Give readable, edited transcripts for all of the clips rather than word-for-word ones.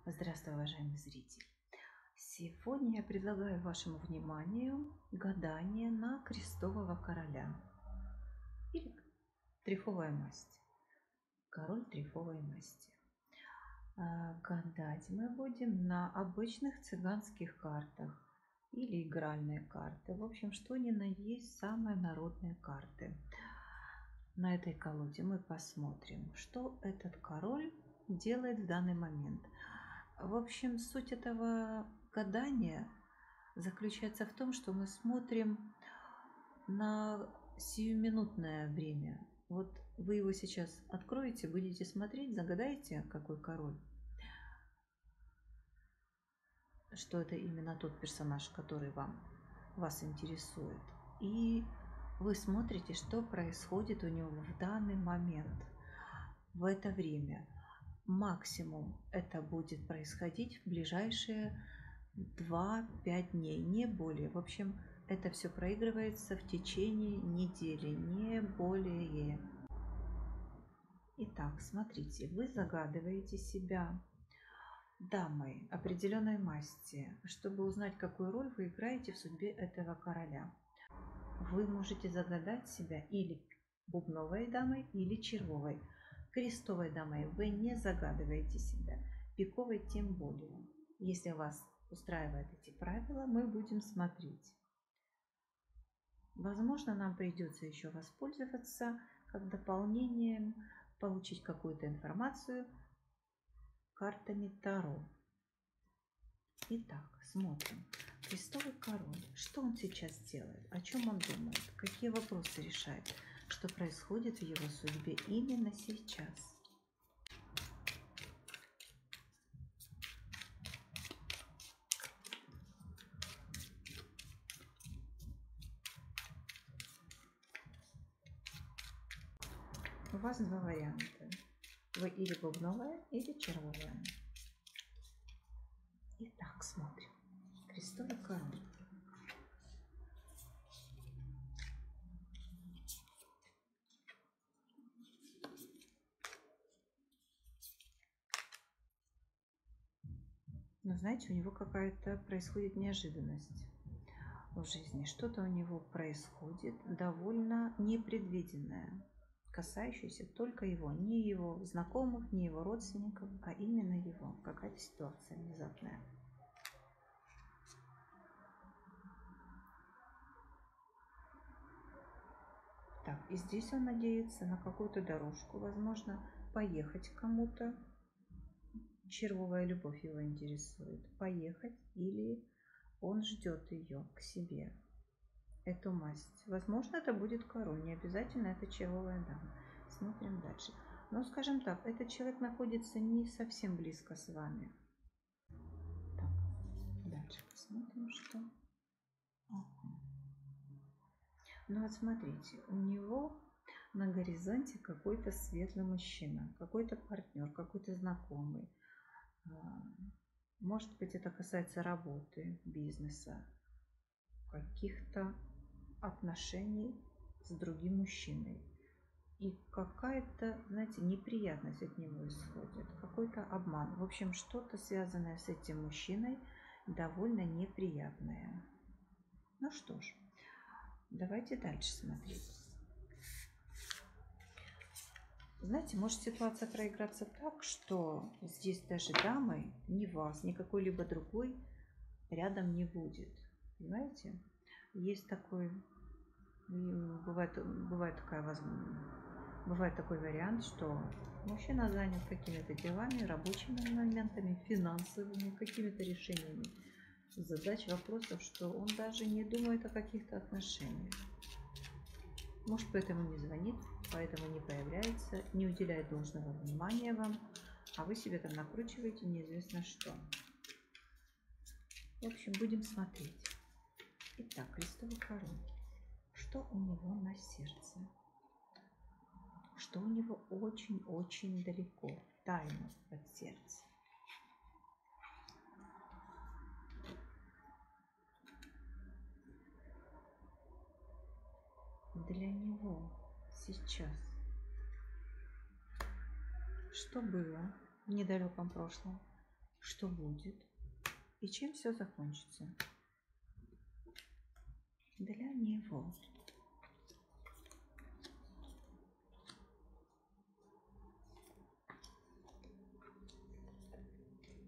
Здравствуй, уважаемый зритель! Сегодня я предлагаю вашему вниманию гадание на крестового короля или трефовая масть. Король трефовой масти. Гадать мы будем на обычных цыганских картах или игральные карты. В общем, что ни на есть самые народные карты. На этой колоде мы посмотрим, что этот король делает в данный момент. В общем, суть этого гадания заключается в том, что мы смотрим на сиюминутное время. Вот вы его сейчас откроете, будете смотреть, загадаете, какой король, что это именно тот персонаж, который вас интересует. И вы смотрите, что происходит у него в данный момент, в это время. Максимум это будет происходить в ближайшие 2-5 дней, не более. В общем, это все проигрывается в течение недели, не более. Итак, смотрите, вы загадываете себя дамой определенной масти, чтобы узнать, какую роль вы играете в судьбе этого короля. Вы можете загадать себя или бубновой дамой, или червовой. Крестовой дамой вы не загадываете себя, пиковой тем более. Если вас устраивают эти правила, мы будем смотреть. Возможно, нам придется еще воспользоваться как дополнением, получить какую-то информацию картами Таро. Итак, смотрим. Крестовый король. Что он сейчас делает? О чем он думает? Какие вопросы решает? Что происходит в его судьбе именно сейчас? У вас два варианта. Вы или бубновая, или червовая. Итак, смотрим. Крестовый король. Но знаете, у него какая-то происходит неожиданность в жизни. Что-то у него происходит довольно непредвиденное, касающееся только его, не его знакомых, не его родственников, а именно его. Какая-то ситуация внезапная. Так, и здесь он надеется на какую-то дорожку, возможно, поехать к кому-то. Червовая любовь его интересует. Поехать, или он ждет ее к себе, эту масть. Возможно, это будет король, не обязательно это червовая дама. Смотрим дальше. Но, скажем так, этот человек находится не совсем близко с вами. Так, дальше посмотрим, что. Ага. Ну вот смотрите, у него на горизонте какой-то светлый мужчина, какой-то партнер, какой-то знакомый. Может быть, это касается работы, бизнеса, каких-то отношений с другим мужчиной. И какая-то, знаете, неприятность от него исходит, какой-то обман. В общем, что-то связанное с этим мужчиной довольно неприятное. Ну что ж, давайте дальше смотреть. Знаете, может ситуация проиграться так, что здесь даже дамой ни вас, ни какой-либо другой рядом не будет. Понимаете? Есть такой, бывает такой вариант, что мужчина занят какими-то делами, рабочими моментами, финансовыми, какими-то решениями задач, вопросов, что он даже не думает о каких-то отношениях. Может, поэтому не звонит, поэтому не появляется, не уделяет должного внимания вам, а вы себе там накручиваете неизвестно что. В общем, будем смотреть. Итак, крестовый король. Что у него на сердце? Что у него очень-очень далеко, тайно от сердца? Для него сейчас. Что было в недалеком прошлом? что будет и чем все закончится для него.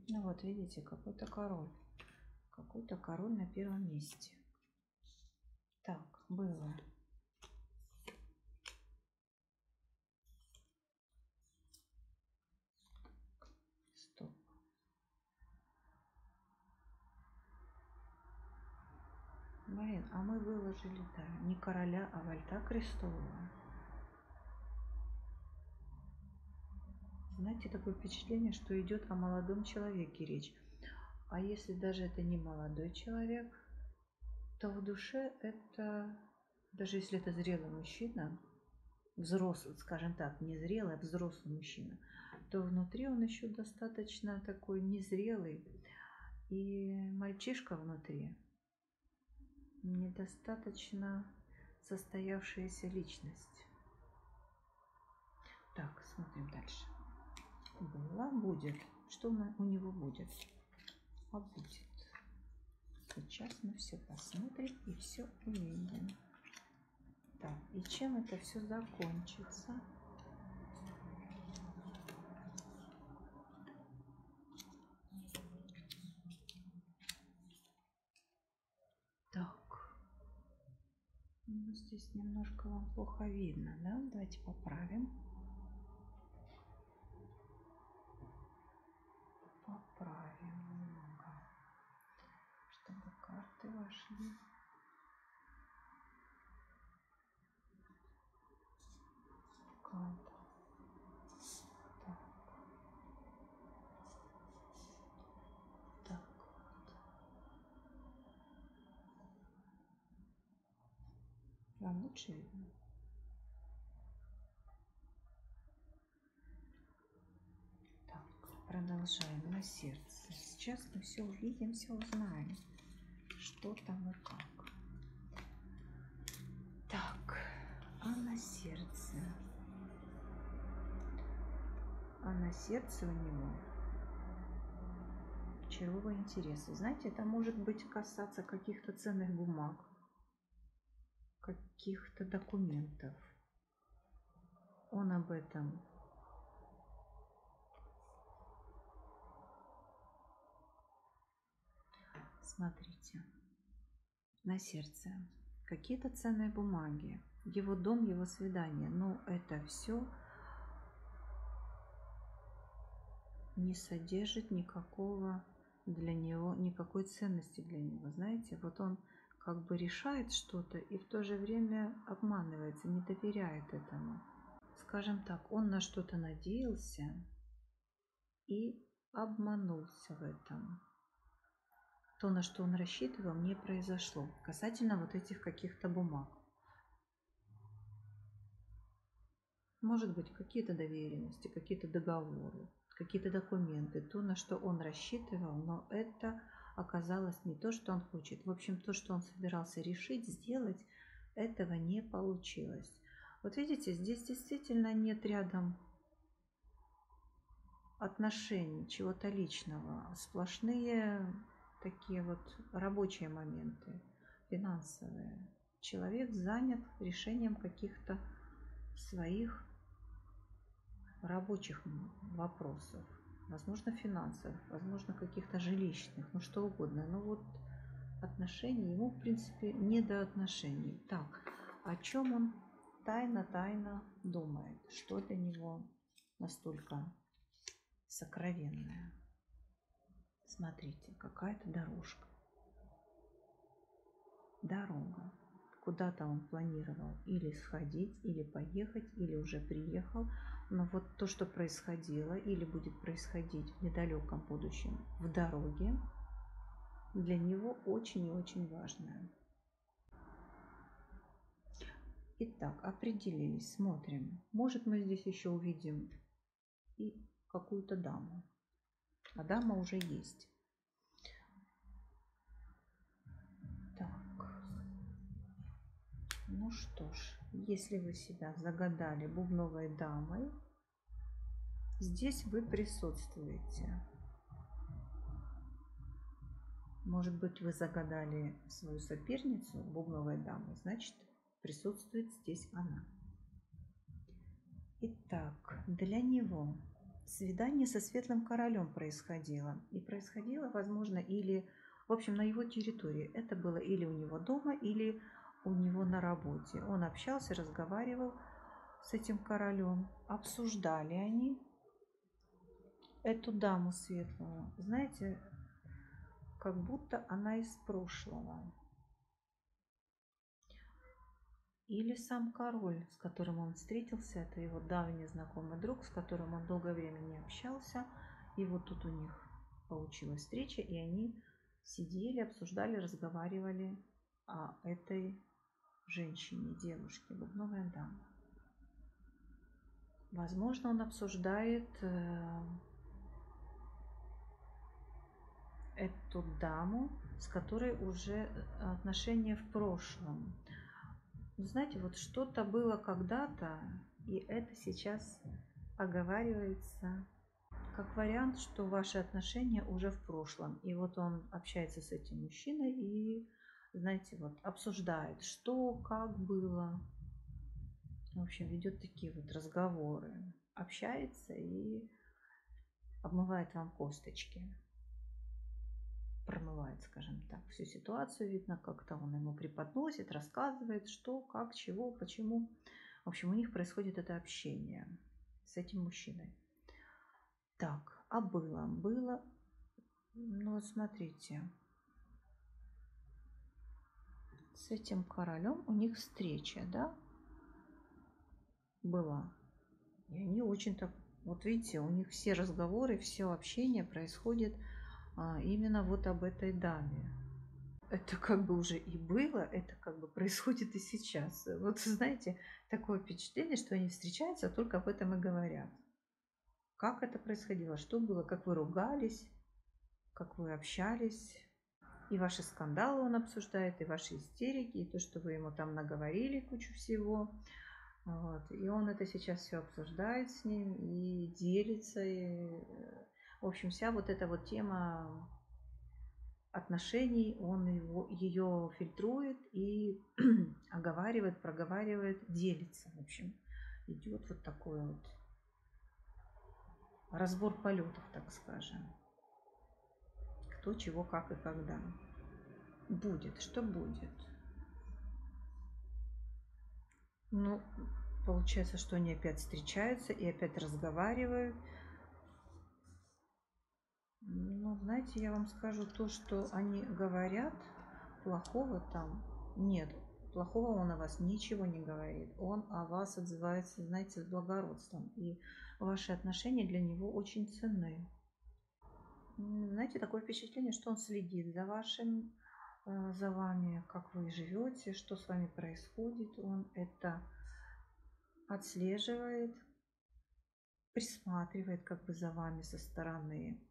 Ну вот, видите, какой-то король. Какой-то король на первом месте. Так, было. Стоп. Блин, а мы выложили, да, не короля, а вальта крестового. Знаете, такое впечатление, что идет о молодом человеке речь. А если даже это не молодой человек, то в душе это, даже если это зрелый мужчина, взрослый, скажем так, не зрелый, а взрослый мужчина, то внутри он еще достаточно такой незрелый. И мальчишка внутри недостаточно состоявшаяся личность. Так, смотрим дальше. Было, будет. Что у него будет? А будет. Сейчас мы все посмотрим и все увидим. Так, и чем это все закончится? Так, ну, здесь немножко вам плохо видно, да? Давайте поправим. Поправим немного, чтобы карты вошли. Так. Так. Вам лучше видно? Так, продолжаем на сердце. Сейчас мы все увидим, все узнаем, что там и как. Так, а на сердце? А на сердце у него червовые интересы. Знаете, это может быть касаться каких-то ценных бумаг, каких-то документов. Он об этом смотрите. На сердце. Какие-то ценные бумаги. Его дом, его свидание. Но это все не содержит никакого для него, никакой ценности для него. Знаете, вот он как бы решает что-то и в то же время обманывается, не доверяет этому. Скажем так, он на что-то надеялся и обманулся в этом. То, на что он рассчитывал, не произошло. Касательно вот этих каких-то бумаг. Может быть, какие-то доверенности, какие-то договоры, какие-то документы, то, на что он рассчитывал, но это оказалось не то, что он хочет. В общем, то, что он собирался решить, сделать, этого не получилось. Вот видите, здесь действительно нет рядом отношений, чего-то личного, сплошные такие вот рабочие моменты, финансовые. Человек занят решением каких-то своих рабочих вопросов, возможно, финансовых, возможно, каких-то жилищных, ну что угодно. Но вот отношений ему, в принципе, не до отношений. Так, о чем он тайно думает, что для него настолько сокровенное. Смотрите, какая-то дорожка. Дорога. Куда-то он планировал или сходить, или поехать, или уже приехал. Но вот то, что происходило или будет происходить в недалеком будущем в дороге, для него очень и очень важное. Итак, определились, смотрим. Может, мы здесь еще увидим и какую-то даму. А дама уже есть. Так. Ну что ж, если вы себя загадали бубновой дамой, здесь вы присутствуете. Может быть, вы загадали свою соперницу, бубновой дамы, значит, присутствует здесь она. Итак, для него свидание со Светлым Королем происходило. И происходило, возможно, или, в общем, на его территории. Это было или у него дома, или у него на работе. Он общался, разговаривал с этим королем. Обсуждали они эту даму светлую. Знаете, как будто она из прошлого. Или сам король, с которым он встретился, это его давний знакомый друг, с которым он долгое время не общался. И вот тут у них получилась встреча, и они сидели, обсуждали, разговаривали о этой женщине, девушке, бубновая дама. Возможно, он обсуждает эту даму, с которой уже отношения в прошлом. Знаете, вот что-то было когда-то, и это сейчас оговаривается как вариант, что ваши отношения уже в прошлом. И вот он общается с этим мужчиной и, знаете, вот обсуждает, что, как было. В общем, ведет такие вот разговоры. Общается и обмывает вам косточки. Промывает, скажем так, всю ситуацию. Видно, как-то он ему преподносит, рассказывает, что, как, чего, почему. В общем, у них происходит это общение с этим мужчиной. Так, а было, ну вот смотрите, с этим королем у них встреча, да, была. И они очень так, вот видите, у них все разговоры, все общение происходит именно вот об этой даме. Это как бы уже и было, это как бы происходит и сейчас. Вот знаете, такое впечатление, что они встречаются, только об этом и говорят. Как это происходило, что было, как вы ругались, как вы общались. И ваши скандалы он обсуждает, и ваши истерики, и то, что вы ему там наговорили кучу всего. Вот. И он это сейчас все обсуждает с ним и делится. И, в общем, вся вот эта вот тема отношений, он ее фильтрует и оговаривает, проговаривает, делится. В общем, идет вот такой вот разбор полетов, так скажем. Кто, чего, как и когда. Будет, что будет. Ну, получается, что они опять встречаются и опять разговаривают. Ну, знаете, я вам скажу то, что они говорят, плохого там нет. Плохого он о вас ничего не говорит. Он о вас отзывается, знаете, с благородством. И ваши отношения для него очень ценны. Знаете, такое впечатление, что он следит за вашим, за вами, как вы живете, что с вами происходит. Он это отслеживает, присматривает как бы за вами со стороны.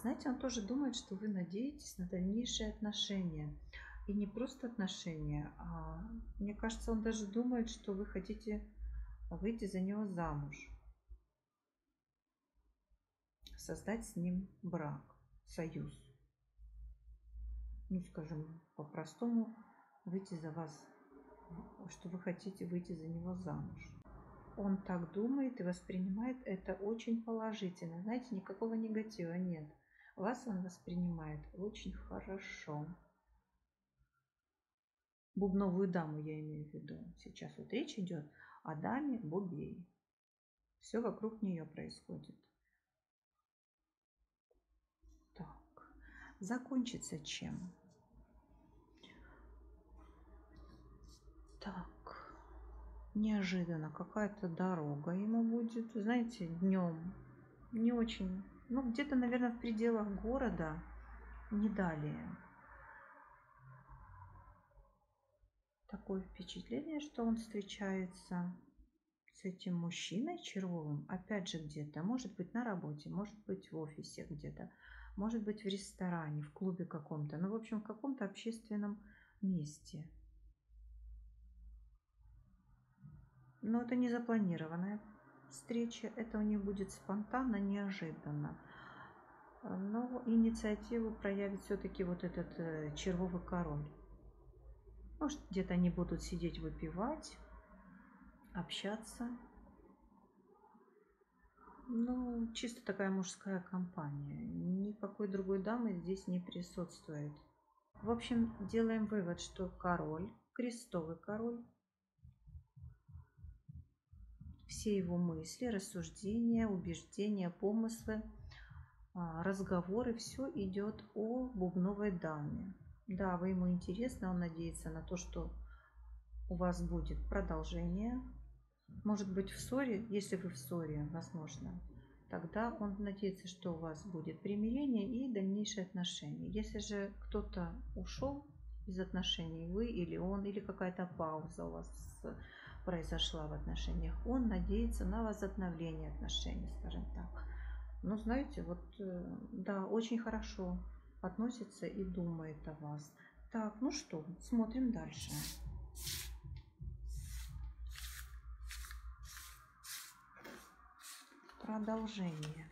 Знаете, он тоже думает, что вы надеетесь на дальнейшие отношения. И не просто отношения, а мне кажется, он даже думает, что вы хотите выйти за него замуж, создать с ним брак, союз. Ну, скажем, по-простому, выйти за вас, что вы хотите выйти за него замуж. Он так думает и воспринимает это очень положительно. Знаете, никакого негатива нет. Вас он воспринимает очень хорошо. Бубновую даму я имею в виду. Сейчас вот речь идет о даме Бубей. Все вокруг нее происходит. Так, закончится чем? Так, неожиданно какая-то дорога ему будет. Знаете, днем не очень. Ну, где-то, наверное, в пределах города, не далее. Такое впечатление, что он встречается с этим мужчиной червовым, опять же где-то, может быть на работе, может быть в офисе где-то, может быть в ресторане, в клубе каком-то, ну, в общем, в каком-то общественном месте. Но это не запланированная встреча, это у них будет спонтанно, неожиданно. Но инициативу проявит все-таки вот этот червовый король. Может, где-то они будут сидеть выпивать, общаться. Ну, чисто такая мужская компания. Никакой другой дамы здесь не присутствует. В общем, делаем вывод, что король, крестовый король, все его мысли, рассуждения, убеждения, помыслы, разговоры, все идет о бубновой даме. Да, вы ему интересны, он надеется на то, что у вас будет продолжение. Может быть, в ссоре, если вы в ссоре, возможно, тогда он надеется, что у вас будет примирение и дальнейшие отношения. Если же кто-то ушел из отношений, вы или он, или какая-то пауза у вас произошла в отношениях, он надеется на возобновление отношений, скажем так. Но знаете, вот да, очень хорошо относится и думает о вас. Так, ну что, смотрим дальше. Продолжение.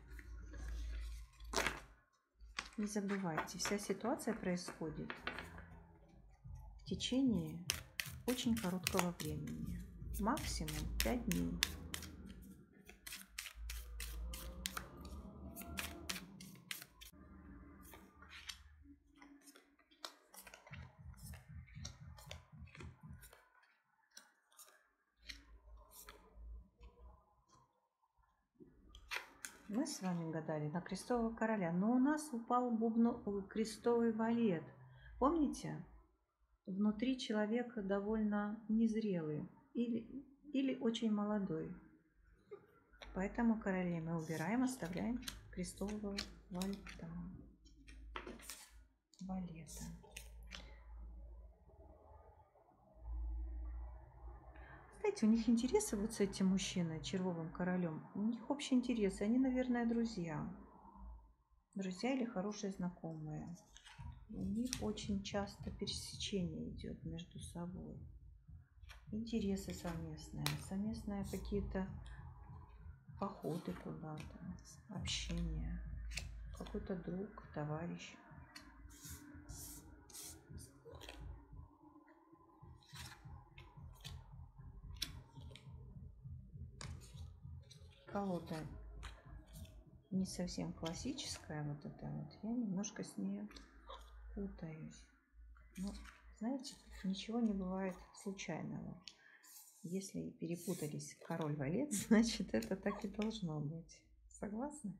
Не забывайте, вся ситуация происходит в течение очень короткого времени. Максимум 5 дней. Мы с вами гадали на крестового короля, но у нас упал крестовый валет. Помните? Внутри человек довольно незрелый или очень молодой. Поэтому королей мы убираем, оставляем крестового валета. Знаете, у них интересы вот с этим мужчиной, червовым королем. У них общие интересы. Они, наверное, друзья. Друзья или хорошие знакомые. У них очень часто пересечение идет между собой. Интересы совместные. Совместные какие-то походы куда-то. Общение. Какой-то друг, товарищ. Колода не совсем классическая вот эта вот. Я немножко с ней путаюсь. Но, знаете, ничего не бывает случайного. Если перепутались король-валет, значит, это так и должно быть. Согласны?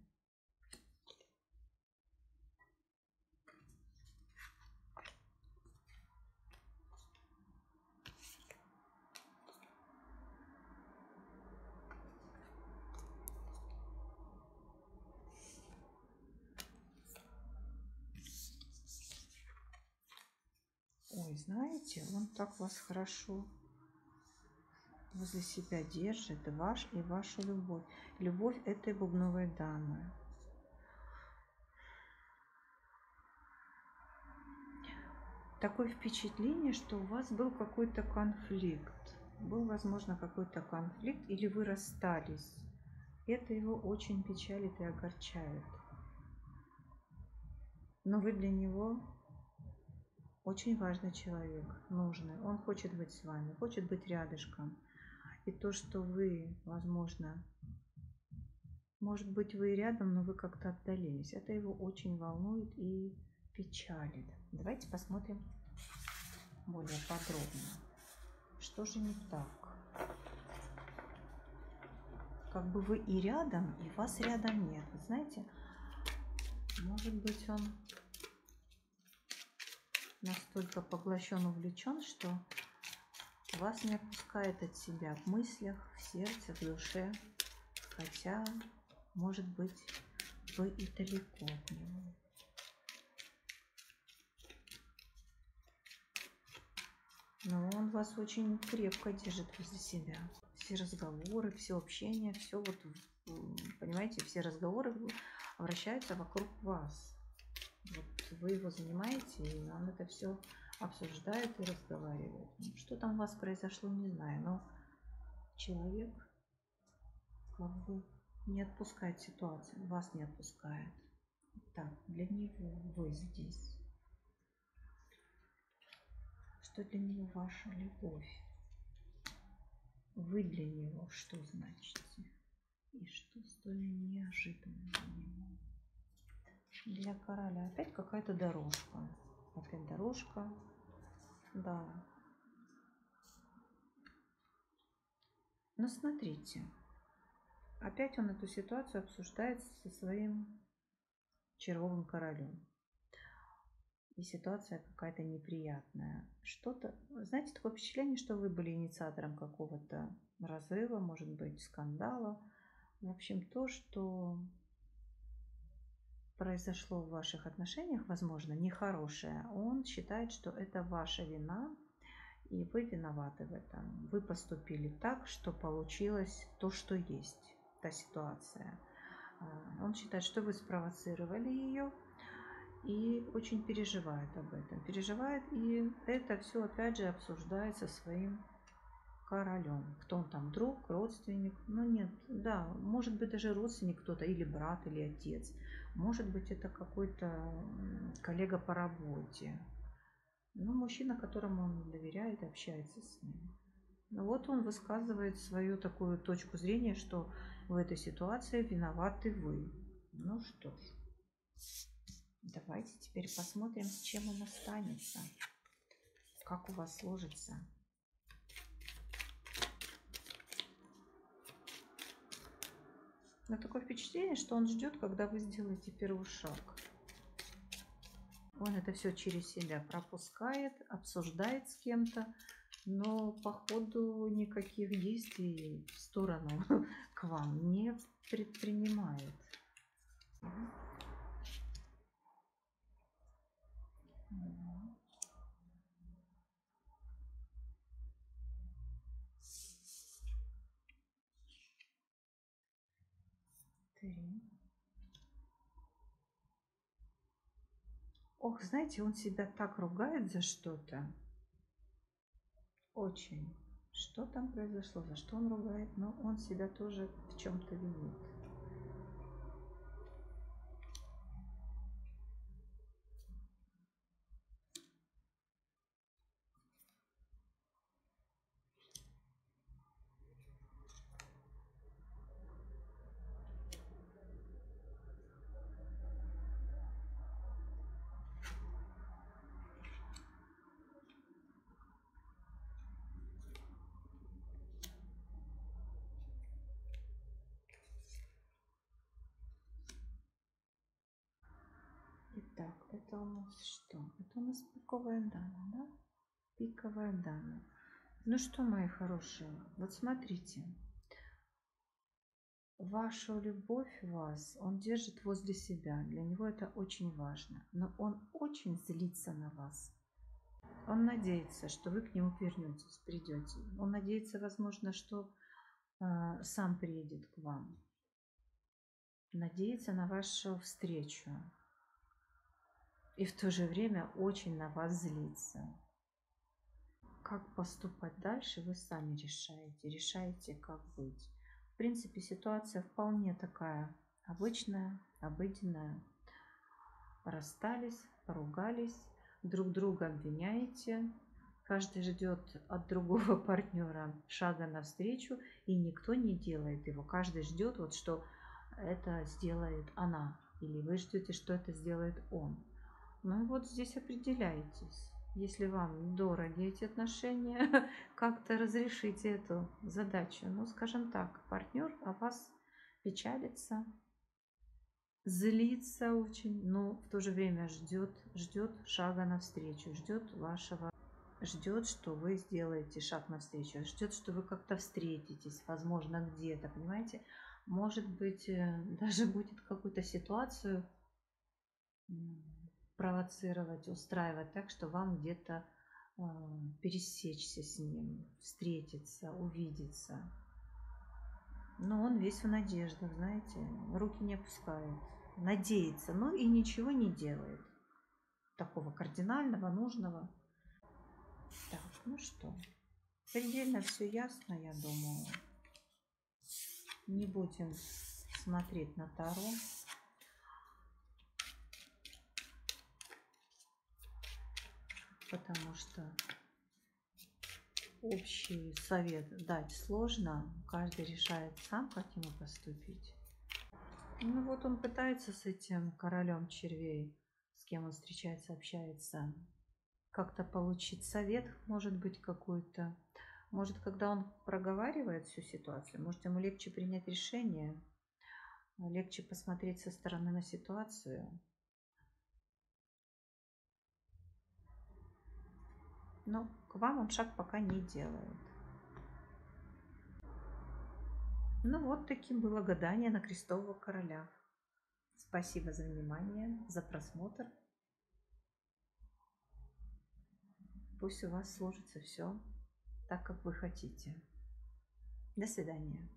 Ой, знаете, он так вас хорошо возле себя держит, и вашу любовь. Любовь этой бубновой дамы. Такое впечатление, что у вас был какой-то конфликт. Был, возможно, какой-то конфликт, или вы расстались. Это его очень печалит и огорчает. Но вы для него очень важный человек, нужный. Он хочет быть с вами, хочет быть рядышком. И то, что вы, возможно, может быть, вы и рядом, но вы как-то отдалились, это его очень волнует и печалит. Давайте посмотрим более подробно. Что же не так? Как бы вы и рядом, и вас рядом нет. Вы знаете, может быть, он настолько поглощен, увлечен, что вас не отпускает от себя в мыслях, в сердце, в душе. Хотя, может быть, вы и далеко от него. Но он вас очень крепко держит возле себя. Все разговоры, все общение, все вот, понимаете, все разговоры вращаются вокруг вас. Вот вы его занимаете, и он это все обсуждает и разговаривает. Что там у вас произошло, не знаю, но человек как бы не отпускает ситуацию, вас не отпускает. Так, для него вы здесь? Что для него ваша любовь? Вы для него что значите? И что столь неожиданно для него? Для короля опять какая-то дорожка. Опять дорожка. Да. Но смотрите. Опять он эту ситуацию обсуждает со своим червовым королем. И ситуация какая-то неприятная. Что-то, знаете, такое впечатление, что вы были инициатором какого-то разрыва, может быть, скандала. В общем, то, что произошло в ваших отношениях, возможно, нехорошее, он считает, что это ваша вина, и вы виноваты в этом. Вы поступили так, что получилось то, что есть, та ситуация. Он считает, что вы спровоцировали ее, и очень переживает об этом. Переживает, и это все опять же обсуждает со своим королем. Кто он там, друг, родственник? Ну нет, да, может быть даже родственник кто-то, или брат, или отец. Может быть это какой-то коллега по работе. Ну, мужчина, которому он доверяет, общается с ним. Ну, вот он высказывает свою такую точку зрения, что в этой ситуации виноваты вы. Ну что ж. Давайте теперь посмотрим, с чем он останется. Как у вас сложится. Но такое впечатление, что он ждет, когда вы сделаете первый шаг. Он это все через себя пропускает, обсуждает с кем-то, но по ходу никаких действий в сторону к вам не предпринимает. Три. Ох, знаете, он себя так ругает за что-то. Очень. Что там произошло, за что он ругает, но он себя тоже в чем-то винит. Итак, это у нас что? Это у нас пиковая дама, да? Пиковая дама. Ну что, мои хорошие, вот смотрите. Вашу любовь вас он держит возле себя. Для него это очень важно. Но он очень злится на вас. Он надеется, что вы к нему вернетесь, придете. Он надеется, возможно, что сам приедет к вам. Надеется на вашу встречу. И в то же время очень на вас злится. Как поступать дальше, вы сами решаете. Решаете, как быть. В принципе, ситуация вполне такая обычная, обыденная. Расстались, поругались, друг друга обвиняете. Каждый ждет от другого партнера шага навстречу, и никто не делает его. Каждый ждет, вот, что это сделает она, или вы ждете, что это сделает он. Ну и вот здесь определяетесь. Если вам дороги эти отношения, как-то разрешите эту задачу. Ну, скажем так, партнер о вас печалится, злится очень, но в то же время ждет шага навстречу, ждет, что вы сделаете шаг навстречу, ждет, что вы как-то встретитесь, возможно, где-то, понимаете? Может быть, даже будет какую-то ситуацию провоцировать, устраивать так, что вам где-то пересечься с ним, встретиться, увидеться. Но он весь в надеждах, знаете, руки не опускает, надеется, но и ничего не делает такого кардинального, нужного. Так, ну что, предельно все ясно, я думаю. Не будем смотреть на Таро. потому что общий совет дать сложно. Каждый решает сам, как ему поступить. Ну вот он пытается с этим королем червей, с кем он встречается, общается, как-то получить совет, может быть, какой-то. Может, когда он проговаривает всю ситуацию, может, ему легче принять решение, легче посмотреть со стороны на ситуацию. Но к вам он шаг пока не делает. Ну вот таким было гадание на крестового короля. Спасибо за внимание, за просмотр. Пусть у вас сложится все так, как вы хотите. До свидания.